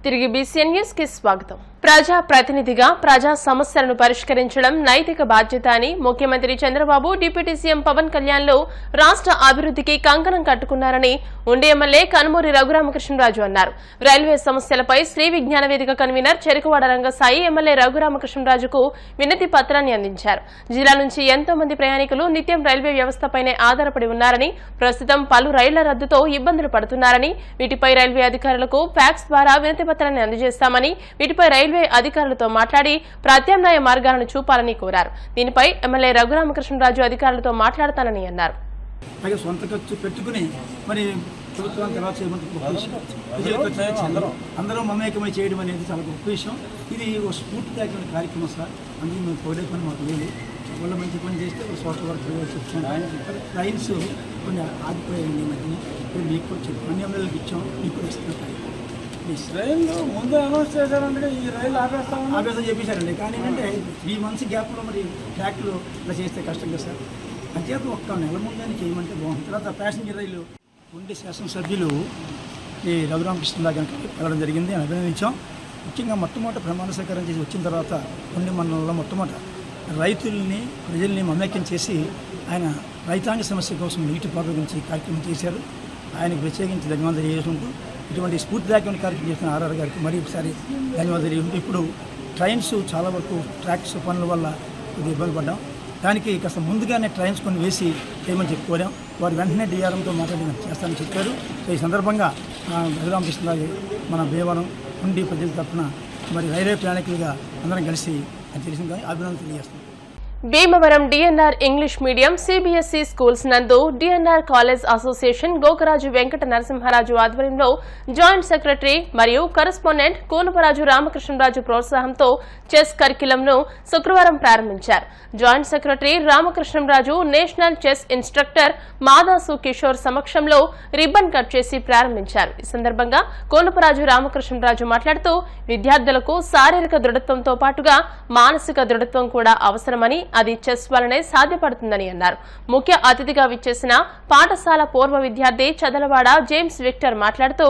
తిరిగి BCN news కి స్వాగతం. ప్రజా ప్రతినిధిగా ప్రజా సమస్యలను పరిష్కరించడం నైతిక బాధ్యత అని ముఖ్యమంత్రి చంద్రబాబు డిప్యూటీ సీఎం పవన్ కళ్యాణ్లు రాష్ట్ర అభివృద్ధికి కంకణం కట్టుకున్నారని ఉండి ఎమ్మెల్యే కనుమూరి రఘురామకృష్ణరాజు అన్నారు. రైల్వే సమస్యలపై శ్రీ విజ్ఞాన వేదిక కన్వీనర్ చెరుకువాడ రంగసాయి ఎమ్మెల్యే రఘురామకృష్ణరాజుకు వినతి పత్రాన్ని అందించారు. జిల్లా నుంచి ఎంతో మంది ప్రయాణికులు నిత్యం రైల్వే వ్యవస్థపైనే ఆధారపడి ఉన్నారని, ప్రస్తుతం పలు రైళ్ల రద్దుతో ఇబ్బందులు పడుతున్నారని, వీటిపై రైల్వే అధికారులకు ఫ్యాక్స్ ద్వారా వినతి పత్రాన్ని అందజేస్తామని, వీటిపై రైల్వే అధికారులతో మాట్లాడి ప్రత్యామ్నాయ మార్గాలను చూపాలని కోరారు. దీనిపై ఎమ్మెల్యే రఘురామకృష్ణరాజు అధికారులతో మాట్లాడతానని అన్నారు. సొంత ఖర్చు పెట్టుకుని మరి ప్రభుత్వాన్ని తర్వాత అందరూ మమేకమై చేయడం అనేది చాలా గొప్ప విషయం. ఇది ఒక స్ఫూర్తిదాయకమైన కార్యక్రమం సార్. అందుకే మేము పోడే పని మాకు లేదు. వాళ్ళ మంచి పని చేస్తే ఒక సోషల్ వర్క్ చెప్తాను. ట్రైన్స్ కొన్ని ఆగిపోయాయండి మధ్యన. మీకు కూడా చెప్పాను, అన్ని ఎమ్మెల్యేలకు ఇచ్చాం, మీకు కూడా ఇస్తున్నాం. రైలు ముందు అనౌన్స్ చేశారంటే ఈ రైలు ఆపేస్తా చెప్పేశారండి. కానీ ఏంటంటే 3 months గ్యాప్లో మరి ట్రాక్లు ఇలా చేస్తే కష్టం కదా సార్. అంతేకాక ఒక్క నెల ముందని చేయమంటే బాగుంటుంది. తర్వాత ప్యాసింజర్ రైలు ఉండే శాసనసభ్యులు ఈ రఘురామకృష్ణరాజు గారికి వెళ్ళడం జరిగింది, అభినందించాం. ముఖ్యంగా మొట్టమొదటి ప్రమాణ స్వీకారం చేసి వచ్చిన తర్వాత కొన్ని మండలంలో మొట్టమొదటి రైతుల్ని ప్రజల్ని మమేకం చేసి ఆయన రైతాంగ సమస్య కోసం నీటిపారుదల గురించి కార్యక్రమం చేశారు. ఆయనకు ప్రత్యేకించి ధన్యవాదాలు తెలియజేసుకుంటూ ఇటువంటి స్ఫూర్తిదాయకమైన కార్యక్రమం చేసిన ఆర్ఆర్ గారికి మరీ ఒకసారి ధన్యవాదాలు తెలియజేసుకుంటూ, ఇప్పుడు ట్రైన్స్ చాలా వరకు ట్రాక్స్ పనుల వల్ల కొద్దిగా ఇబ్బంది పడ్డాం. దానికి కాస్త ముందుగానే ట్రైన్స్ కొన్ని వేసి చేయమని చెప్పుకోలేం. వారు వెంటనే డిఆర్ఎంతో మాట్లాడి చేస్తానని చెప్పారు. సో ఈ సందర్భంగా రఘురామకృష్ణరాజు మన భీమవరం ఉండి ప్రజల తరఫున మరి రైల్వే ప్రయాణికులుగా అందరం కలిసి తెలిసింది అభినందనలు తెలియజేస్తున్నాం. Bhimavaram DNR English medium CBSE schools నందు DNR college association Gokaraju Venkata Narasimharaju ఆధ్వర్యంలో జాయింట్ సెక్రటరీ మరియు కరెస్పాండెంట్ కూనపరాజు రామకృష్ణరాజు ప్రోత్సాహంతో చెస్ కరిక్యులంను శుక్రవారం ప్రారంభించారు. Joint secretary Ramakrishnaraju national chess instructor Madasu Kishore సమక్షంలో రిబ్బన్ కట్ చేసి ప్రారంభించారు. ఈ సందర్భంగా కూనపరాజు రామకృష్ణరాజు మాట్లాడుతూ విద్యార్థులకు శారీరక దృఢత్వంతో పాటుగా మానసిక దృఢత్వం కూడా అవసరమని, అది చెస్ వలనే సాధ్యపడుతుందని అన్నారు. ముఖ్య అతిథిగా విచ్చేసిన పాఠశాల పూర్వ విద్యార్థి చదలవాడ జేమ్స్ విక్టర్ మాట్లాడుతూ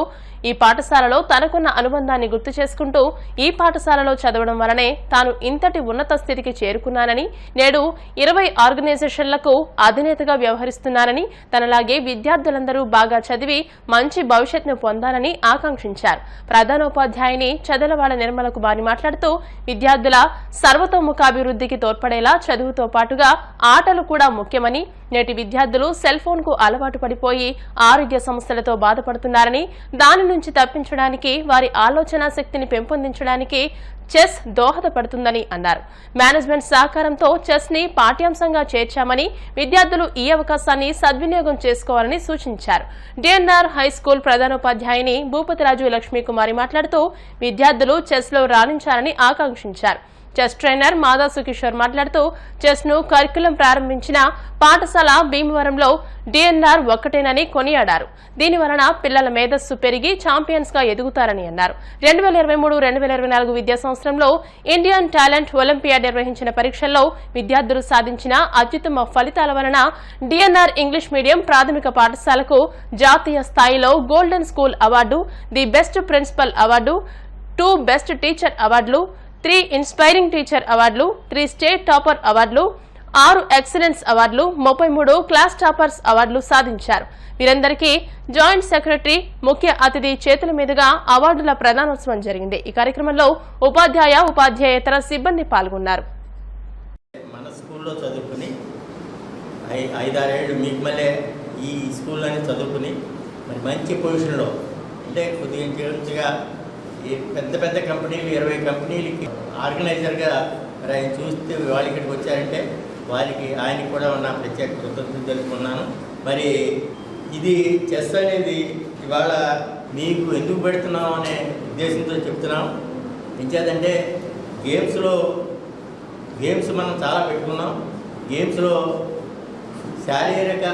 ఈ పాఠశాలలో తనకున్న అనుబంధాన్ని గుర్తు చేసుకుంటూ ఈ పాఠశాలలో చదవడం వలనే తాను ఇంతటి ఉన్నత స్థితికి చేరుకున్నానని, నేడు 20 ఆర్గనైజేషన్లకు అధినేతగా వ్యవహరిస్తున్నానని, తనలాగే విద్యార్థులందరూ బాగా చదివి మంచి భవిష్యత్తును పొందాలని ఆకాంక్షించారు. ప్రధానోపాధ్యాయుని చదలవాడ నిర్మల కుమారి మాట్లాడుతూ విద్యార్థుల సర్వతోముఖాభివృద్ధికి తోడ్పడేలా చదువుతో పాటుగా ఆటలు కూడా ముఖ్యమని, నేటి విద్యార్థులు సెల్ ఫోన్ కు అలవాటు పడిపోయి ఆరోగ్య సమస్యలతో బాధపడుతున్నారని, దాని నుంచి తప్పించడానికి వారి ఆలోచన శక్తిని పెంపొందించడానికి చెస్ దోహదపడుతుందని అన్నారు. మేనేజ్మెంట్ సహకారంతో చెస్ ని పాఠ్యాంశంగా చేర్చామని, విద్యార్థులు ఈ అవకాశాన్ని సద్వినియోగం చేసుకోవాలని సూచించారు. డిఎన్ఆర్ హై స్కూల్ ప్రధానోపాధ్యాయుని భూపతిరాజు లక్ష్మీకుమారి మాట్లాడుతూ విద్యార్థులు చెస్ లో రాణించాలని ఆకాంక్షించారు. చెస్ ట్రైనర్ మాదాసు కిషోర్ మాట్లాడుతూ చెస్ ను కరిక్యులం ప్రారంభించిన పాఠశాల భీమవరంలో డిఎన్ఆర్ ఒక్కటేనని కొనియాడారు. దీని వలన పిల్లల మేధస్సు పెరిగి ఛాంపియన్స్ గా ఎదుగుతారని అన్నారు. 2023-2024 విద్యా సంవత్సరంలో ఇండియన్ టాలెంట్ ఒలింపియాడ్ నిర్వహించిన పరీక్షల్లో విద్యార్థులు సాధించిన అత్యుత్తమ ఫలితాల వలన డిఎన్ఆర్ ఇంగ్లీష్ మీడియం ప్రాథమిక పాఠశాలకు జాతీయ స్థాయిలో golden school award, the best principal award, 2 best teacher అవార్డులు, 3 ఇన్స్పైరింగ్ టీచర్ అవార్డులు, 3 స్టేట్ టాపర్ అవార్డులు, 6 ఎక్సలెన్స్ అవార్డులు, 33 క్లాస్ టాపర్స్ అవార్డులు సాధించారు. వీరందరికీ జాయింట్ సెక్రటరీ ముఖ్య అతిథి చేతుల మీదుగా అవార్డుల ప్రదానోత్సవం జరిగింది. ఈ కార్యక్రమంలో ఉపాధ్యాయ ఉపాధ్యాయేతర సిబ్బంది పాల్గొన్నారు. మన స్కూల్లో చదువుకుని 5-6 ఏళ్ళు మీకు మళ్ళీ ఈ స్కూల్లోనే చదువుకుని మరి మంచి పొజిషన్లో అంటే కొద్దిగా ఈ పెద్ద పెద్ద కంపెనీలు 20 కంపెనీలకి ఆర్గనైజర్గా మరి ఆయన చూస్తే వాళ్ళు ఇక్కడికి వచ్చారంటే ఆయనకి కూడా ఉన్న ప్రత్యేక కృతజ్ఞతలు తెలుసుకున్నాను. మరి ఇది చెస్ అనేది ఇవాళ మీకు ఎందుకు పెడుతున్నాం అనే ఉద్దేశంతో చెప్తున్నాం. ఎంచేదంటే గేమ్స్ మనం చాలా పెట్టుకున్నాం. గేమ్స్లో శారీరక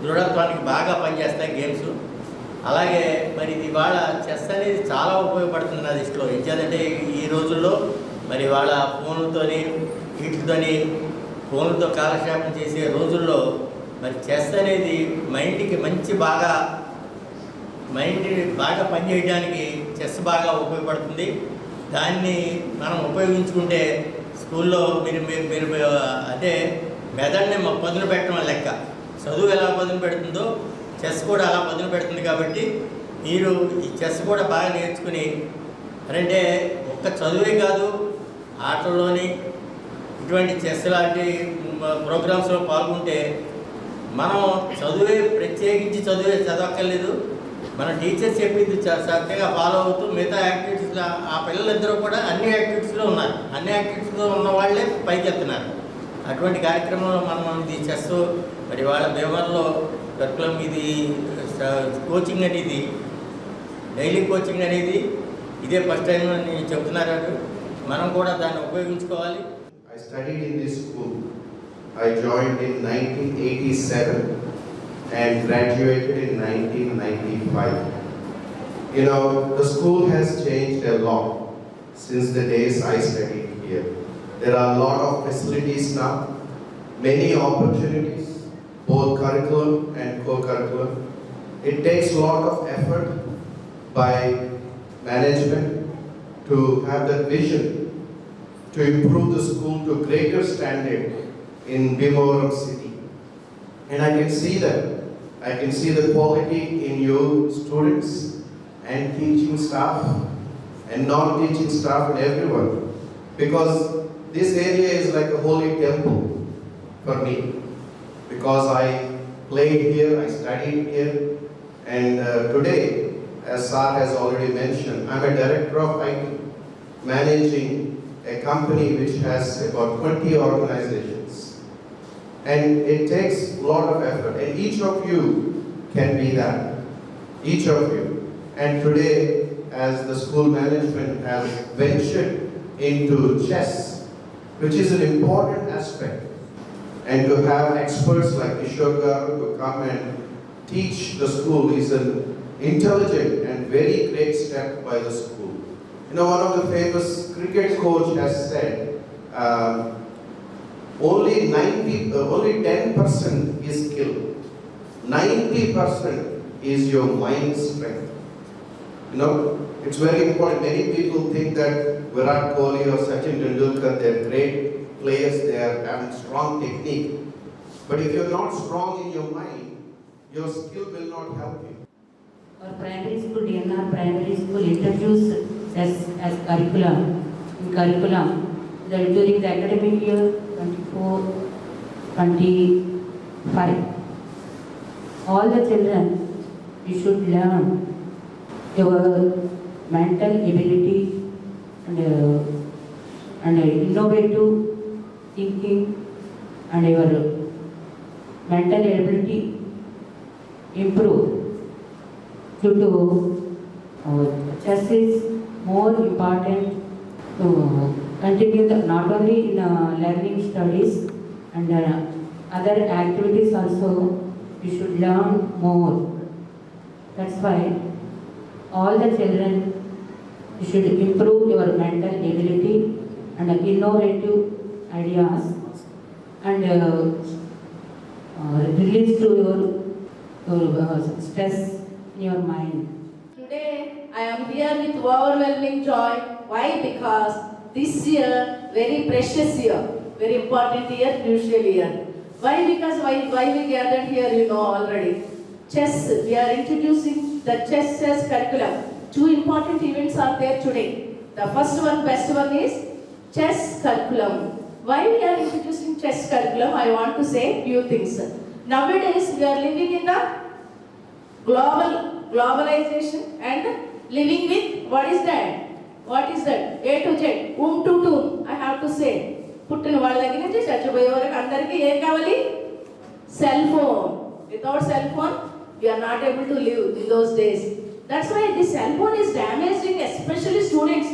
దృఢత్వానికి బాగా పనిచేస్తాయి గేమ్స్. అలాగే మరి ఇవాళ చెస్ అనేది చాలా ఉపయోగపడుతుంది నా దృష్టిలో. ఎంచేదంటే ఈ రోజుల్లో మరి వాళ్ళ ఫోన్లతో కాలక్షేపం చేసే రోజుల్లో మరి చెస్ అనేది మైండ్ బాగా పనిచేయడానికి చెస్ బాగా ఉపయోగపడుతుంది. దాన్ని మనం ఉపయోగించుకుంటే స్కూల్లో మీరు అంటే మెదడుని పదును పెట్టడం లెక్క. చదువు ఎలా పదును పెడుతుందో చెస్ కూడా అలా పదును పెడుతుంది. కాబట్టి మీరు ఈ చెస్ కూడా బాగా నేర్చుకుని, అంటే ఒక్క చదువే కాదు, ఆటల్లోని ఇటువంటి చెస్ లాంటి ప్రోగ్రామ్స్లో పాల్గొంటే మనం ప్రత్యేకించి చదవక్కర్లేదు. మన టీచర్స్ చెప్పింది చక్కగా ఫాలో అవుతూ మిగతా యాక్టివిటీస్లో ఆ పిల్లలిద్దరూ కూడా అన్ని యాక్టివిటీస్లో ఉన్నారు. అన్ని యాక్టివిటీస్లో ఉన్న వాళ్ళే పైకెత్తున్నారు. అటువంటి కార్యక్రమంలో మనం ఇది చెస్ మరి వాళ్ళ భీమవరంలో కరికులం ఇది కోచింగ్ అనేది డైలీ కోచింగ్ అనేది ఇదే ఫస్ట్ టైం అని చెప్తున్నారు. మనం కూడా దాన్ని ఉపయోగించుకోవాలి. I studied in this school. I joined in 1987 and graduated in 1995. You know, the school has changed a lot since the days I studied here. There are a lot of facilities now, many opportunities, both curriculum and co-curriculum. It takes a lot of effort by management to have that vision to improve the school to greater standard in Bhimavaram city. And I can see that. I can see the quality in your students and teaching staff and non-teaching staff and everyone. Because this area is like a holy temple for me. Because I played here, I studied here, and today, as Sir has already mentioned, I'm a director of IT, managing a company which has about 20 organizations. And it takes a lot of effort, and each of you can be that. Each of you. And today, as the school management has ventured into chess, which is an important aspect, and to have experts like Kishore Garu to come and teach the school is an intelligent and very great step by the school. You know, one of the famous cricket coach has said, only 10% is skill. 90% is your mind strength. You know, it's very important. Many people think that Virat Kohli or Sachin Tendulkar, they're great players, they are having strong technique. But if you're not strong in your mind, your skill will not help you. Our primary school, DNR Primary School, introduced as curriculum. That during the academic year 24-25, all the children, you should learn your mental ability and innovative thinking and your mental ability improve. Due to chess is more important to continue not only in learning studies and other activities also you should learn more. That's why all the children you should improve your mental ability and innovative ideas and release to your stress in your mind. Today I am here with overwhelming joy. Why? Because this year, very precious year, very important year, crucial year. Why? Because why we gathered here, you know already. Chess, we are introducing the chess as curriculum. Two important events are there today. The first one, best one is chess curriculum. Why we are introducing chess curriculum? I want to say few things. Nowadays, we are living in the globalization and living with, what is that? What is that? A to Z, to tune. I have to say. పుట్టిన వాళ్ళ దగ్గర నుంచి చచ్చిపోయే వరకు అందరికీ ఏం కావాలి? Cell phone. Without cell phone, we are not able to live in those days. That's why this cell phone is damaging, especially students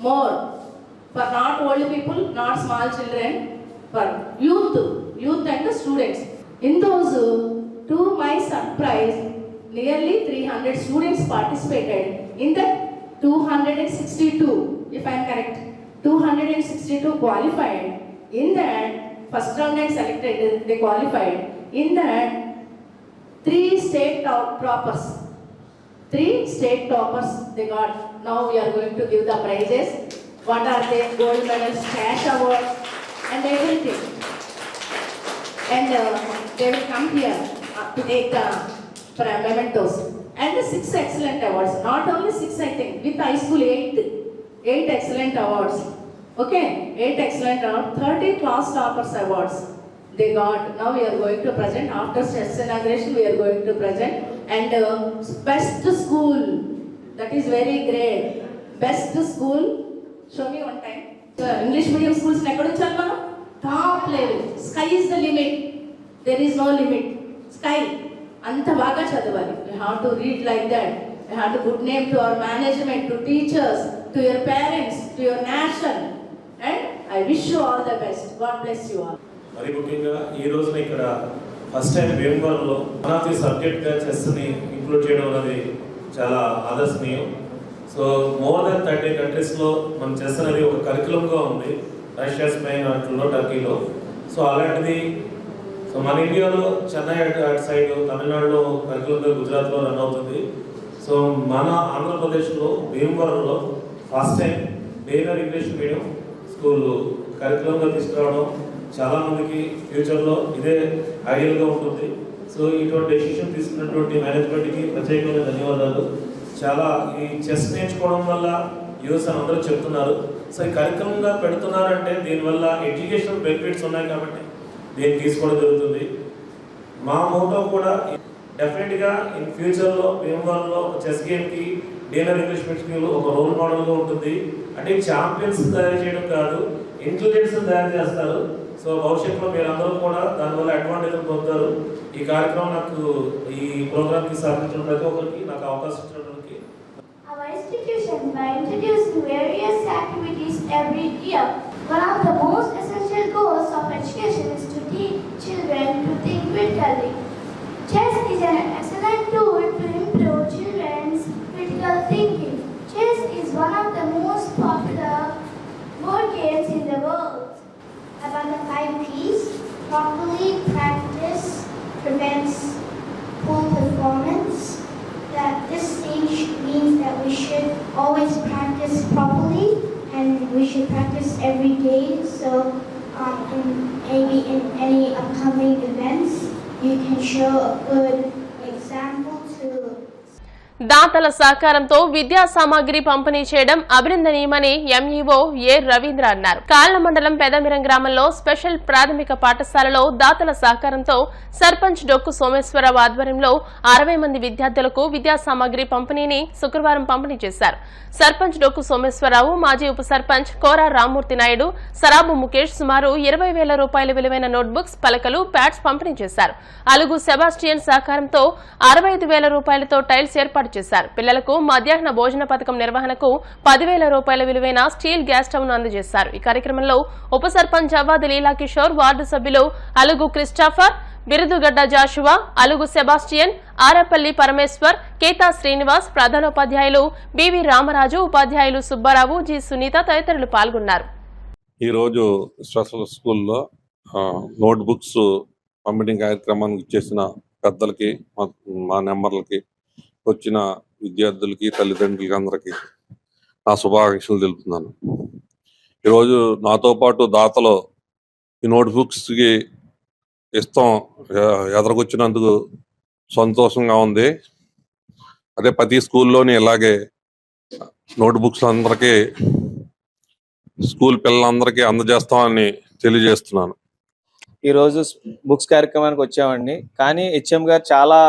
more. For not old people, not small children, for youth and the students. In those, to my surprise, nearly 300 students participated. In that 262, if I am correct, 262 qualified. In that, first round and selected, they qualified. In that, 3 state toppers, they got now we are going to give the prizes. What are they? Gold medals, cash awards, and everything. And they will come here to take the mementos. And 6 excellent awards. Not only 6, I think. With high school, 8 excellent awards. Okay, 8 excellent awards. 30 class toppers awards they got. Now we are going to present. After chess inauguration, we are going to present. And best school. That is very great. Best school. Show me one time. English medium schools ekkada challa top level. Sky is the limit. There is no limit. Sky. Anta baga chadavali. You have to read like that. You have to good name to our management, to teachers, to your parents, to your nation. And I wish you all the best. God bless you all. మరి ముఖ్యంగా ఈ రోజున ఇక్కడ first time భీమవరంలో one of the సబ్జెక్ట్గా చెస్ని include చేయడం అనేది చాలా ఆదర్శనీయం. So more than 30 కంట్రీస్లో మన చెస్ అనేది ఒక కరికులంగా ఉంది. రష్యా, స్పెయిన్ అట్లలో, టర్కీలో. సో అలాంటిది సో మన ఇండియాలో చెన్నై అటు సైడ్, తమిళనాడులో కరికులంగా, గుజరాత్లో రన్ అవుతుంది. సో మన ఆంధ్రప్రదేశ్లో భీమవరంలో first time beginner English medium school కరికులంగా తీసుకురావడం చాలామందికి ఫ్యూచర్లో ఇదే ఐడియల్గా ఉంటుంది. సో ఇటువంటి డెసిషన్ తీసుకున్నటువంటి మేనేజ్మెంట్కి ప్రత్యేకమైన ధన్యవాదాలు. చాలా ఈ చెస్ నేర్చుకోవడం వల్ల యూస్ అని అందరూ చెప్తున్నారు. సో ఈ కరికులంగా పెడుతున్నారంటే దీనివల్ల ఎడ్యుకేషనల్ బెనిఫిట్స్ ఉన్నాయి కాబట్టి దీన్ని తీసుకోవడం జరుగుతుంది. మా మోటో కూడా డెఫినెట్గా ఇన్ ఫ్యూచర్లో భీమవరంలో ఒక చెస్ గేమ్కి బిగినర్ ఇంగ్లీష్ మీడియం స్కూల్ ఒక రోల్ మోడల్గా ఉంటుంది. అంటే ఛాంపియన్స్ తయారు చేయడం కాదు, ఇంటెలిజెన్స్ తయారు చేస్తారు. సో భవిష్యత్తులో మీరందరూ కూడా దానివల్ల అడ్వాంటేజ్ పొందుతారు. ఈ కార్యక్రమం నాకు ఈ ప్రోగ్రామ్కి సహకరించిన ప్రతి ఒక్కరికి నాకు అవకాశం ఇచ్చినటువంటి our institution by introducing various activities every year. One of the most essential goals of education is to teach children to think critically. Chess is an excellent tool to improve children's critical thinking. Chess is one of the most popular board games in the world. About the 5 P's, properly practice prevents poor performance. That this stage means that we should always practice properly and we should practice every day. So maybe in any upcoming events, you can show a good example to దాతల సహకారంతో విద్యా సామాగ్రి పంపిణీ చేయడం అభినందనీయమని MEO ఏ రవీంద్ర అన్నారు. కాళ్ల మండలం పెదమిరం గ్రామంలో స్పెషల్ ప్రాథమిక పాఠశాలలో దాతల సహకారంతో సర్పంచ్ డొక్కు సోమేశ్వరరావు ఆధ్వర్యంలో 60 మంది విద్యార్థులకు విద్యా సామాగ్రి పంపిణీని శుక్రవారం పంపిణీ చేశారు. సర్పంచ్ డొక్కు సోమేశ్వరరావు, మాజీ ఉప సర్పంచ్ కోరా రామ్మూర్తి నాయుడు, సరాబు ముఖేష్ సుమారు 20,000 రూపాయల విలువైన నోట్బుక్స్, పలకలు, ప్యాడ్స్ పంపిణీ చేశారు. అలుగు సెబాస్టియన్ సహకారంతో 65,000 రూపాయలతో టైల్స్ ఏర్పాటు చేశారు. పిల్లలకు మధ్యాహ్న భోజన పథకం నిర్వహణకు 10,000 రూపాయల విలువైన స్టీల్ గ్యాస్ స్టవ్ ను అందజేశారు. ఈ కార్యక్రమంలో ఉప సర్పంచ్ అవ్వాది లీలా కిషోర్, వార్డు సభ్యులు అలుగు క్రిస్టాఫర్, బిరుదుగడ్డ జాషువా, అలుగు సెబాస్టియన్, ఆరపల్లి పరమేశ్వర్, కేతా శ్రీనివాస్, ప్రధానోపాధ్యాయులు బివి రామరాజు, ఉపాధ్యాయులు సుబ్బారావు, జి సునీత తదితరులు పాల్గొన్నారు. ఈరోజు స్పెషల్ స్కూల్లో నోట్ బుక్స్ పంపిణీ కార్యక్రమానికి చేసిన పెద్దలకి, మా నెంబర్లకి, వచ్చిన విద్యార్థులకి, తల్లిదండ్రులకి అందరికీ నా శుభాకాంక్షలు తెలుపుతున్నాను. ఈరోజు నాతో పాటు దాతలు ఈ నోట్ బుక్స్కి ఇస్తాం ఎదరకొచ్చినందుకు సంతోషంగా ఉంది. అదే ప్రతి స్కూల్లోని ఇలాగే నోట్ బుక్స్ అందరికీ స్కూల్ పిల్లలందరికీ అందజేస్తామని తెలియజేస్తున్నాను. ఈరోజు బుక్స్ కార్యక్రమానికి వచ్చామండి. కానీ హెచ్ఎం గారు చాలా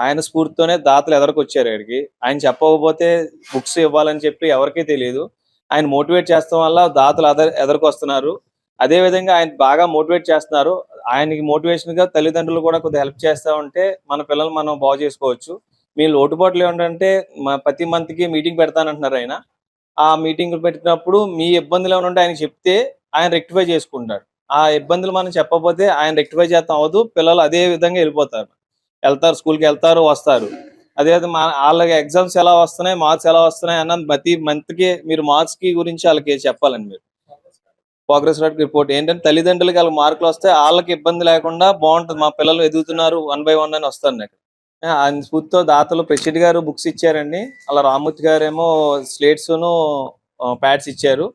ఆయన స్ఫూర్తితోనే దాతలు ఎదరికొచ్చారు. ఇక్కడికి ఆయన చెప్పకపోతే బుక్స్ ఇవ్వాలని చెప్పి ఎవరికీ తెలియదు. ఆయన మోటివేట్ చేస్తాం వల్ల దాతలు ఎదరికొస్తున్నారు. అదే విధంగా ఆయన బాగా మోటివేట్ చేస్తున్నారు. ఆయనకి మోటివేషన్ గా తల్లిదండ్రులు కూడా కొద్దిగా హెల్ప్ చేస్తా ఉంటే మన పిల్లలు మనం బాగు చేసుకోవచ్చు. మీ లోటుపాట్లు ఏమిటంటే ప్రతి మంత్ కి మీటింగ్ పెడతానంటున్నారు ఆయన. ఆ మీటింగ్ పెట్టినప్పుడు మీ ఇబ్బందులు ఏమైనా ఉంటే ఆయన చెప్తే ఆయన రెక్టిఫై చేసుకుంటాడు. ఆ ఇబ్బందులు మనం చెప్పకపోతే ఆయన రెక్టిఫై చేస్తాం అవ్వదు. పిల్లలు అదే విధంగా వెళ్తారు, స్కూల్కి వెళ్తారు, వస్తారు. అదే వాళ్ళకి ఎగ్జామ్స్ ఎలా వస్తున్నాయి, మార్క్స్ ఎలా వస్తున్నాయి అన్నది ప్రతి మంత్ కి మీరు మార్క్స్ కి గురించి వాళ్ళకి చెప్పాలండి. మీరు ప్రోగ్రెస్ రిపోర్ట్ ఏంటంటే తల్లిదండ్రులకి వాళ్ళకి మార్కులు వస్తే వాళ్ళకి ఇబ్బంది లేకుండా బాగుంటుంది. మా పిల్లలు ఎదుగుతున్నారు 1 by 1 అని వస్తారు. ఆయన స్ఫూర్తితో దాతలు ప్రెసిడెంట్ గారు బుక్స్ ఇచ్చారండి. అలా రామ్మూర్తి గారు ఏమో స్లేట్స్ను ప్యాడ్స్ ఇచ్చారు.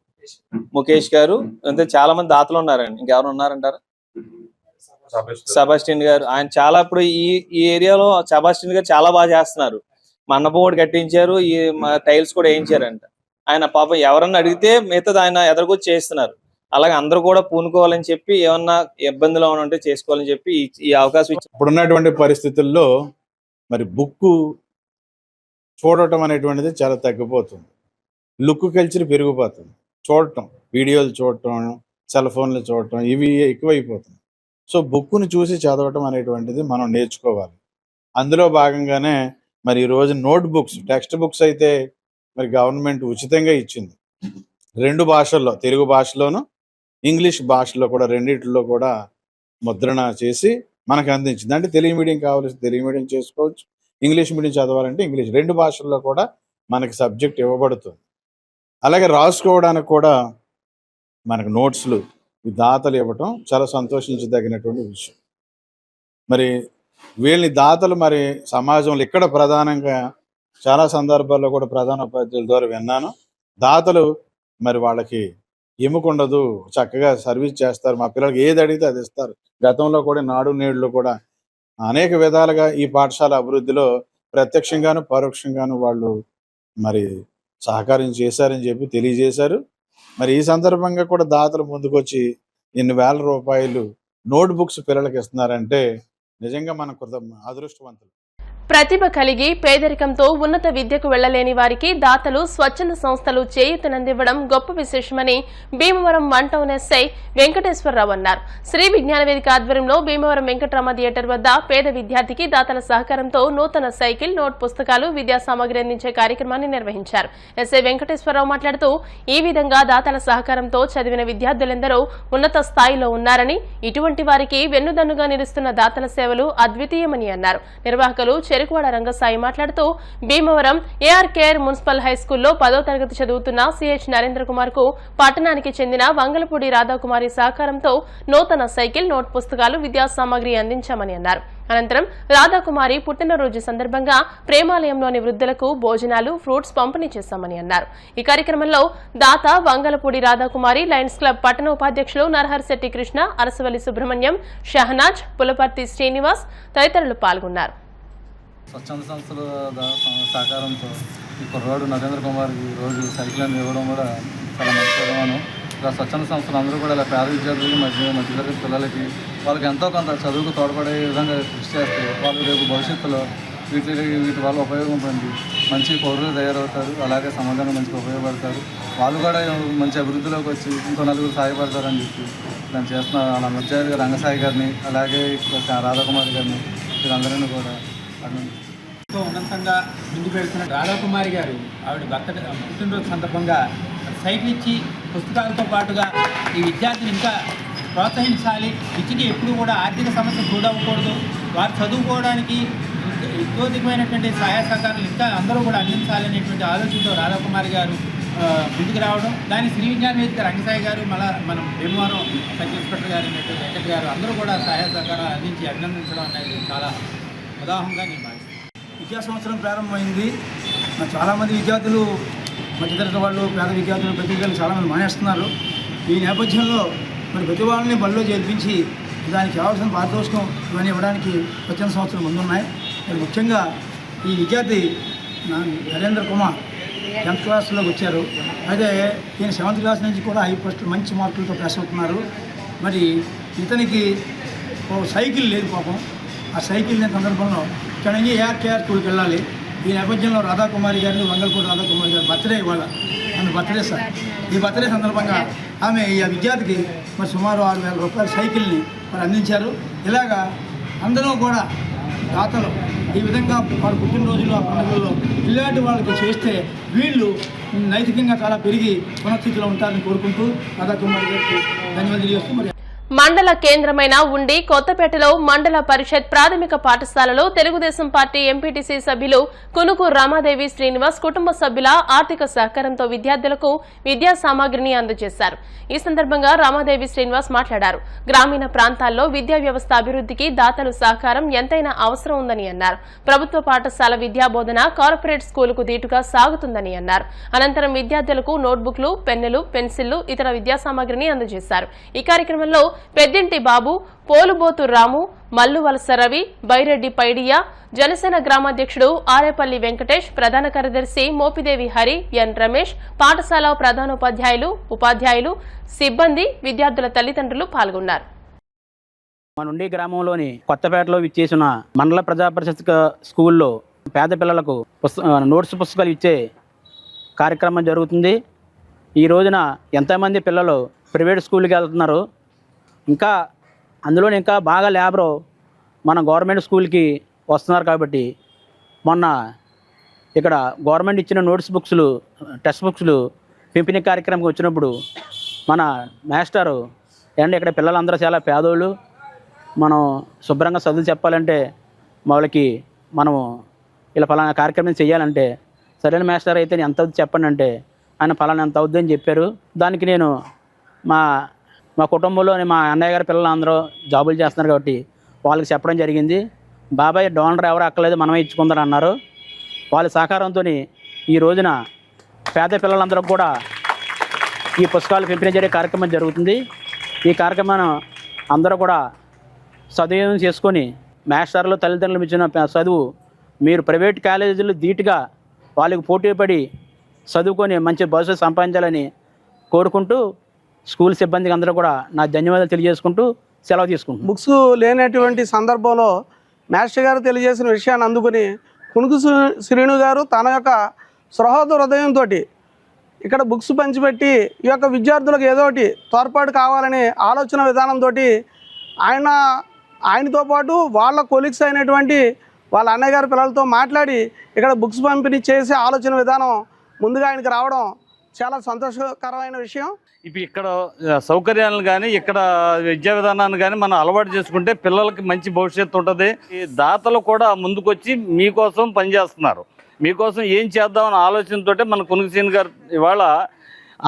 ముఖేష్ గారు అంతే చాలా మంది దాతలు ఉన్నారండి. ఇంకెవరు ఉన్నారంటారు? సెబాస్టియన్ గారు, ఆయన చాలా ఇప్పుడు ఈ ఏరియాలో సెబాస్టియన్ గారు చాలా బాగా చేస్తున్నారు. మండపం కూడా కట్టించారు, ఈ టైల్స్ కూడా వేయించారంట. ఆయన పాపం ఎవరన్నా అడిగితే మిగతాది ఆయన ఎదురుకొచ్చి చేస్తున్నారు. అలాగే అందరూ కూడా పూనుకోవాలని చెప్పి ఏమన్నా ఇబ్బందులు ఏమైనా ఉంటే చేసుకోవాలని చెప్పి ఈ అవకాశం ఇచ్చారు. ఇప్పుడున్నటువంటి పరిస్థితుల్లో మరి బుక్ చూడటం అనేటువంటిది చాలా తగ్గిపోతుంది. లుక్ కల్చర్ పెరిగిపోతుంది. చూడటం, వీడియోలు చూడటం, సెల్ ఫోన్లు చూడటం ఇవి ఎక్కువైపోతుంది. సో బుక్ను చూసి చదవటం అనేటువంటిది మనం నేర్చుకోవాలి. అందులో భాగంగానే మరి ఈరోజు నోట్ బుక్స్, టెక్స్ట్ బుక్స్ అయితే మరి గవర్నమెంట్ ఉచితంగా ఇచ్చింది. 2 భాషల్లో, తెలుగు భాషలోను ఇంగ్లీష్ భాషలో కూడా, రెండిట్లో కూడా ముద్రణ చేసి మనకు అందించింది. అంటే తెలుగు మీడియం కావాల్సి తెలుగు మీడియం చేసుకోవచ్చు, ఇంగ్లీష్ మీడియం చదవాలంటే ఇంగ్లీష్, 2 భాషల్లో కూడా మనకి సబ్జెక్ట్ ఇవ్వబడుతుంది. అలాగే రాసుకోవడానికి కూడా మనకు నోట్స్లు ఈ దాతలు ఇవ్వటం చాలా సంతోషించదగినటువంటి విషయం. మరి వీళ్ళని దాతలు మరి సమాజంలో ఇక్కడ ప్రధానంగా చాలా సందర్భాల్లో కూడా ప్రధాన ఉపాధ్యాయుల ద్వారా విన్నాను. దాతలు మరి వాళ్ళకి ఎముకుండదు, చక్కగా సర్వీస్ చేస్తారు. మా పిల్లలకి ఏది అడిగితే అది ఇస్తారు. గతంలో కూడా నాడు నేడులో కూడా అనేక విధాలుగా ఈ పాఠశాల అభివృద్ధిలో ప్రత్యక్షంగాను పరోక్షంగాను వాళ్ళు మరి సహకారం చేశారని చెప్పి తెలియజేశారు. మరి ఈ సందర్భంగా కూడా దాతలు ముందుకొచ్చి ఇన్ని వేల రూపాయలు నోట్ బుక్స్ పిల్లలకి ఇస్తున్నారంటే నిజంగా మన అదృష్టవంతులు. ప్రతిభ కలిగి పేదరికంతో ఉన్నత విద్యకు వెళ్లలేని వారికి దాతలు స్వచ్ఛంద సంస్థలు చేయూతనందివ్వడం గొప్ప విశేషమని భీమవరం 1 టౌన్ ఎస్ఐ వెంకటేశ్వరరావు అన్నారు. శ్రీ విజ్ఞాన వేదిక ఆధ్వర్యంలో భీమవరం వెంకటరామ థియేటర్ వద్ద పేద విద్యార్థికి దాతల సహకారంతో నూతన సైకిల్, నోట్ పుస్తకాలు, విద్యా సామగ్రి అందించే కార్యక్రమాన్ని నిర్వహించారు. ఎస్ఐ వెంకటేశ్వరరావు మాట్లాడుతూ ఈ విధంగా దాతల సహకారంతో చదివిన విద్యార్థులెందరో ఉన్నత స్థాయిలో ఉన్నారని, ఇటువంటి వారికి వెన్నుదన్నుగా నిలుస్తున్న దాతల సేవలు అద్వితీయమని అన్నారు. నిర్వాహకులు చెరుకువాడ రంగసాయి మాట్లాడుతూ భీమవరం ఏఆర్కేఆర్ మున్సిపల్ హైస్కూల్లో 10వ తరగతి చదువుతున్న సిహెచ్ నరేంద్ర కుమార్ కు పట్టణానికి చెందిన వంగలపూడి రాధాకుమారి సహకారంతో నూతన సైకిల్, నోట్ పుస్తకాలు, విద్యా సామగ్రి అందించామని అన్నారు. అనంతరం రాధాకుమారి పుట్టినరోజు సందర్భంగా ప్రేమాలయంలోని వృద్ధులకు భోజనాలు, ఫ్రూట్స్ పంపిణీ చేశామని అన్నారు. ఈ కార్యక్రమంలో దాత వంగలపూడి రాధాకుమారి, లయన్స్ క్లబ్ పట్టణ ఉపాధ్యక్షులు నరహరిశెట్టి కృష్ణ, అరసవల్లి సుబ్రహ్మణ్యం, షహనాజ్, పులపర్తి శ్రీనివాస్ తదితరులు పాల్గొన్నారు. స్వచ్ఛంద సంస్థల సహకారంతో ఈ కుర్రాడు నరేంద్ర కుమార్కి రోజు సైకిల్ అని ఇవ్వడం కూడా చాలా మంచి పరిమాణం. ఇలా స్వచ్ఛంద సంస్థలు అందరూ కూడా ఇలా పేద విద్యార్థులు, మధ్యతరగతి పిల్లలకి వాళ్ళకి ఎంతో కొంత చదువుకు తోడ్పడే విధంగా కృషి చేస్తే వాళ్ళు రేపు భవిష్యత్తులో వీటి వల్ల ఉపయోగం పొంది మంచి పౌరులు తయారవుతారు. అలాగే సమాజానికి మంచిగా ఉపయోగపడతారు. వాళ్ళు కూడా మంచి అభివృద్ధిలోకి వచ్చి ఇంకో నలుగురు సహాయపడతారని చెప్పి దాన్ని చేస్తున్న వాళ్ళ మధ్య రంగసాయి గారిని, అలాగే రాధాకుమారి గారిని, వీళ్ళందరినీ కూడా ఉన్నతంగా ముందుకు వెళ్తున్న రాధాకుమారి గారు ఆవిడ పుట్టినరోజు సందర్భంగా సైకిల్ ఇచ్చి పుస్తకాలతో పాటుగా ఈ విద్యార్థిని ఇంకా ప్రోత్సహించాలి. విద్యకి ఎప్పుడు కూడా ఆర్థిక సమస్య చూడకూడదు. వారు చదువుకోవడానికి ఇతోధికమైనటువంటి సహాయ సహకారాలు ఇంకా అందరూ కూడా అందించాలనేటువంటి ఆలోచనతో రాధాకుమారి గారు ముందుకు రావడం, దాని శ్రీ విజ్ఞాన వేదిక రంగసాయి గారు, మళ్ళీ మనం భీమవరం సబ్ ఇన్స్పెక్టర్ గారు అయినటువంటి వెంకట్ గారు అందరూ కూడా సహాయ సహకారాలు అందించి అభినందించడం అనేది చాలా ఉదాహరణగా నేను భావిస్తాను. విద్యా సంవత్సరం ప్రారంభమైంది. చాలామంది విద్యార్థులు, మధ్యతరగతి వాళ్ళు, పేద విద్యార్థులు, ప్రతి విద్యార్థులు చాలామంది మానేస్తున్నారు. ఈ నేపథ్యంలో మరి ప్రతి వాళ్ళని బడిలో చేర్పించి దానికి కావాల్సిన పారితోషికం ఇవన్నీ ఇవ్వడానికి వచ్చిన సంవత్సరం ముందున్నాయి. మరి ముఖ్యంగా ఈ విద్యార్థి నరేంద్ర కుమార్ 10th క్లాస్లోకి వచ్చారు. అయితే ఈయన 7th క్లాస్ నుంచి కూడా ఫస్ట్ మంచి మార్కులతో పాస్ అవుతున్నారు. మరి ఇతనికి సైకిల్ లేదు పాపం. ఆ సైకిల్ లేని సందర్భంలో ఇక్కడ నుంచి ఏఆర్కేఆర్ స్కూల్కి వెళ్ళాలి. ఈ నేపథ్యంలో రాధాకుమారి గారిని, వంగలపూడి రాధాకుమారి గారి బర్త్డే ఇవాళ, ఆమె బర్త్డే సార్. ఈ బర్త్డే సందర్భంగా ఆమె ఈ విద్యార్థికి మరి సుమారు 6,000 రూపాయల సైకిల్ని మరి అందించారు. ఇలాగా అందరూ కూడా దాతలు ఈ విధంగా వారి పుట్టినరోజులు, ఆ పండుగల్లో ఇలాంటి వాళ్ళకి చేస్తే వీళ్ళు నైతికంగా చాలా పెరిగి పునఃస్థితిలో ఉంటారని కోరుకుంటూ రాధాకుమారి గారికి ధన్యవాదాలు తెలియజేస్తూ మరి మండల కేంద్రమైన ఉండి కొత్తపేటలో మండల పరిషత్ ప్రాథమిక పాఠశాలలో తెలుగుదేశం పార్టీ ఎంపీటీసీ సభ్యులు కునుకు రామాదేవి శ్రీనివాస్ కుటుంబ సభ్యుల ఆర్థిక సహకారంతో విద్యార్థులకు విద్యా సామాగ్రిని అందజేశారు. ఈ సందర్భంగా రామాదేవి శ్రీనివాస్ మాట్లాడారు. గ్రామీణ ప్రాంతాల్లో విద్యా వ్యవస్థ అభివృద్ధికి దాతలు సహకారం ఎంతైనా అవసరం ఉందని అన్నారు. ప్రభుత్వ పాఠశాల విద్యాబోధన కార్పొరేట్ స్కూలుకు దీటుగా సాగుతుందని అన్నారు. అనంతరం విద్యార్థులకు నోట్బుక్లు, పెన్నులు, పెన్సిళ్లు, ఇతర విద్యా సామాగ్రిని అందజేశారు. ఈ కార్యక్రమంలో పెద్దింటి బాబు, పోలుబోతు రాము, మల్లువలస రవి, బైరెడ్డి పైడియా, జనసేన గ్రామాధ్యక్షుడు ఆరేపల్లి వెంకటేష్, ప్రధాన కార్యదర్శి మోపిదేవి హరి, ఎన్ రమేష్, పాఠశాల ప్రధానోపాధ్యాయులు, ఉపాధ్యాయులు, సిబ్బంది, విద్యార్థుల తల్లిదండ్రులు పాల్గొన్నారు. మన ఉండి గ్రామంలోని కొత్తపేటలో విచ్చేసిన మండల ప్రజాపరిషత్ స్కూల్లో పేద పిల్లలకు నోట్స్ పుస్తకాలు ఇచ్చే కార్యక్రమం జరుగుతుంది. ఈ రోజున ఎంతమంది పిల్లలు ప్రైవేట్ స్కూల్కి వెళ్తున్నారు, ఇంకా అందులోని ఇంకా బాగా లేబరు మన గవర్నమెంట్ స్కూల్కి వస్తున్నారు. కాబట్టి మొన్న ఇక్కడ గవర్నమెంట్ ఇచ్చిన నోట్స్ బుక్స్లు, టెక్స్ట్ బుక్స్లు పంపిణీ కార్యక్రమంకి వచ్చినప్పుడు మన మాస్టరు ఏంటంటే ఇక్కడ పిల్లలందరూ చాలా పేదోళ్ళు, మనం శుభ్రంగా చదువు చెప్పాలంటే వాళ్ళకి మనము ఇలా ఫలానా కార్యక్రమం చేయాలంటే సరైన మాస్టర్ అయితే ఎంత అవుతుంది చెప్పండి అంటే ఆయన ఫలానా ఎంత అవుద్దని చెప్పారు. దానికి నేను మా కుటుంబంలోని మా అన్నయ్య గారి పిల్లలందరూ జాబులు చేస్తున్నారు కాబట్టి వాళ్ళకి చెప్పడం జరిగింది. బాబాయ్ డోనర్ ఎవరు అక్కర్లేదు, మనమే ఇచ్చుకుందాం అన్నారు. వాళ్ళ సహకారంతో ఈ రోజున పేద పిల్లలందరూ కూడా ఈ పుస్తకాలు పంపిణీ జరిగే కార్యక్రమం జరుగుతుంది. ఈ కార్యక్రమం అందరూ కూడా సద్వినియోగం చేసుకొని మాస్టర్లు తల్లిదండ్రులు ఇచ్చిన చదువు మీరు ప్రైవేట్ కాలేజీలు ధీటుగా వాళ్ళకి పోటీ పడి చదువుకొని మంచి భవిష్యత్తు సంపాదించాలని కోరుకుంటూ స్కూల్ సిబ్బందికి అందరూ కూడా నా ధన్యవాదాలు తెలియజేసుకుంటూ సెలవు తీసుకుంటాం. బుక్స్ లేనటువంటి సందర్భంలో మాస్టర్ గారు తెలియజేసిన విషయాన్ని అందుకుని కునుకు శ్రీను గారు తన యొక్క సహృద హృదయంతో ఇక్కడ బుక్స్ పంచిపెట్టి ఈ యొక్క విద్యార్థులకు ఏదో ఒకటి తోడ్పాటు కావాలనే ఆలోచన విధానంతో ఆయనతో పాటు వాళ్ళ కొలీగ్స్ అయినటువంటి వాళ్ళ అన్నయ్య గారి పిల్లలతో మాట్లాడి ఇక్కడ బుక్స్ పంపిణీ చేసే ఆలోచన విధానం ముందుగా ఆయనకి రావడం చాలా సంతోషకరమైన విషయం. ఇప్పుడు ఇక్కడ సౌకర్యాలను కానీ ఇక్కడ విద్యా విధానాన్ని కానీ మనం అలవాటు చేసుకుంటే పిల్లలకి మంచి భవిష్యత్తు ఉంటుంది. ఈ దాతలు కూడా ముందుకొచ్చి మీకోసం పనిచేస్తున్నారు. మీకోసం ఏం చేద్దామన్న ఆలోచనతో మన కునుకు శ్రీను గారు ఇవాళ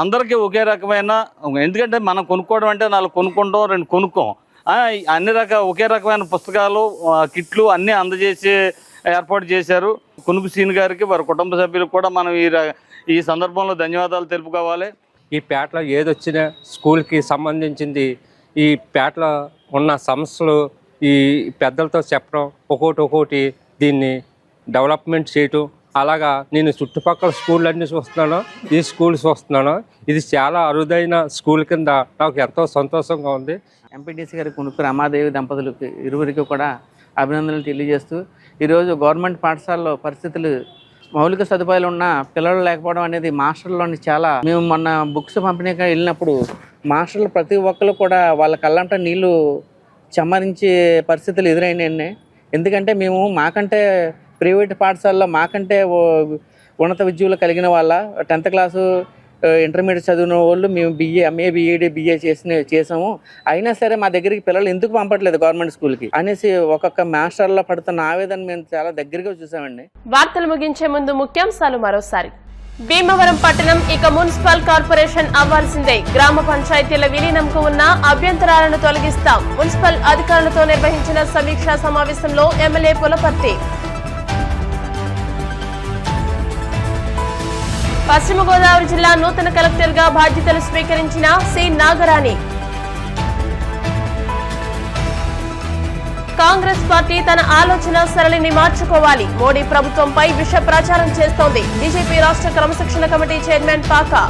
అందరికీ ఒకే రకమైన, ఎందుకంటే మనం కొనుక్కోవడం అంటే 4 కొనుక్కుంటాం, 2 కొనుక్కోం, అన్ని ఒకే రకమైన పుస్తకాలు, కిట్లు అన్నీ అందజేసి ఏర్పాటు చేశారు. కునుకు శ్రీను గారికి వారి కుటుంబ సభ్యులకు కూడా మనం ఈ సందర్భంలో ధన్యవాదాలు తెలుపుకోవాలి. ఈ పేటలో ఏదొచ్చినా స్కూల్కి సంబంధించింది ఈ పేటలో ఉన్న సమస్యలు ఈ పెద్దలతో చెప్పడం, ఒక్కోటి దీన్ని డెవలప్మెంట్ చేయటం, అలాగా నేను చుట్టుపక్కల స్కూళ్ళన్నీ చూస్తున్నాను, ఈ స్కూల్ చూస్తున్నాను. ఇది చాలా అరుదైన స్కూల్ కింద నాకు ఎంతో సంతోషంగా ఉంది. ఎంపీటీసీ గారి కునుకు రామాదేవి దంపతులకు ఇరువురికి కూడా అభినందనలు తెలియజేస్తూ ఈరోజు గవర్నమెంట్ పాఠశాలలో పరిస్థితులు మౌలిక సదుపాయాలు ఉన్న పిల్లలు లేకపోవడం అనేది మాస్టర్లోని చాలా, మేము మొన్న బుక్స్ పంపిణీగా వెళ్ళినప్పుడు మాస్టర్లు ప్రతి ఒక్కరు కూడా వాళ్ళ కళ్ళంట నీళ్లు చెమ్మరించే పరిస్థితులు ఎదురైనాయి. ఎందుకంటే మేము మాకంటే ప్రైవేట్ పాఠశాలలో మాకంటే ఉన్నత విద్యలు కలిగిన వాళ్ళ 10th క్లాసు ఇంటర్మీడియట్ చదివిన వాళ్ళు మేము BA, MA, BEd, BA చేసాము. అయినా సరే మా దగ్గరికి పిల్లలు ఎందుకు పంపట్లేదు గవర్నమెంట్ స్కూల్కి అనేసి ఒక్కొక్క మాస్టర్లో పడుతున్న ఆవేదన మేము చాలా దగ్గరగా చూసామండి. వార్తలు ముగించే ముందు ముఖ్యాంశాలు మరోసారి. భీమవరం పట్టణం ఇక మున్సిపల్ కార్పొరేషన్ అవ్వాల్సిందే. గ్రామ పంచాయతీల విలీనంకు ఉన్న అభ్యంతరాలను తొలగిస్తాం. మున్సిపల్ అధికారులతో నిర్వహించిన సమీక్షా సమావేశంలో ఎమ్మెల్యే పులపర్తి. పశ్చిమ గోదావరి జిల్లా నూతన కలెక్టర్ గా బాధ్యతలు స్వీకరించిన సి నాగరాణి. కాంగ్రెస్ పార్టీ తన ఆలోచన సరళిని మార్చుకోవాలి. మోడీ ప్రభుత్వంపై విష ప్రచారం చేస్తోంది. బీజేపీ రాష్ట్ర క్రమశిక్షణ కమిటీ చైర్మన్ పాకా.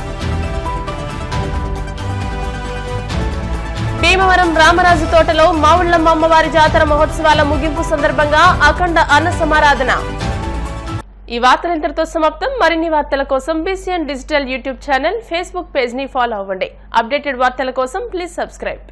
భీమవరం రామరాజు తోటలో మావుళ్లమ్మ అమ్మవారి జాతర మహోత్సవాల ముగింపు సందర్భంగా అఖండ అన్న సమారాధన. ఈ వార్తలు ఇంతటితో సమాప్తం. మరిన్ని వార్తల కోసం BCN digital YouTube channel, Facebook page ని ఫాలో అవ్వండి. అప్డేటెడ్ వార్తల కోసం ప్లీజ్ సబ్స్క్రైబ్.